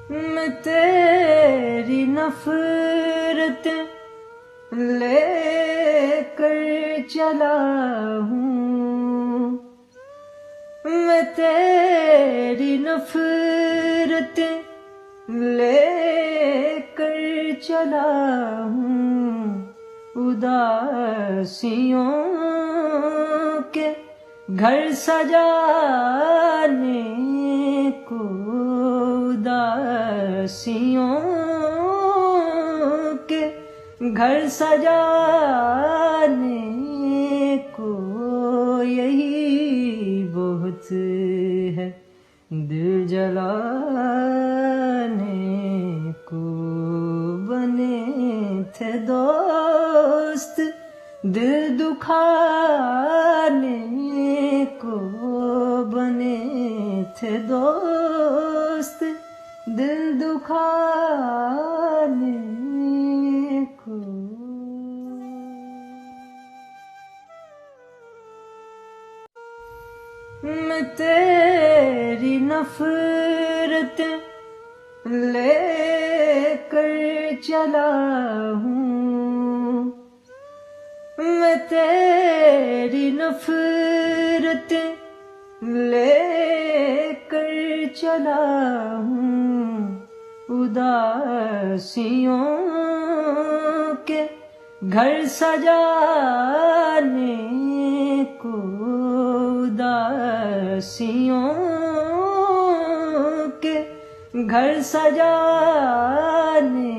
मैं तेरी नफरत लेकर चला हूँ, मैं तेरी नफरत लेकर चला हूँ। उदासियों के घर सजाने को, उदासियों के घर सजाने को यही बहुत है, दिल जलाने को बने थे दोस्त, दिल दुखाने को बने थे दोस्त, दिल दुखाने को। मैं तेरी नफरत लेकर चला हूँ, मैं तेरी नफरत लेकर चला हूँ। उदासियों के घर सजाने को, उदासियों के घर सजाने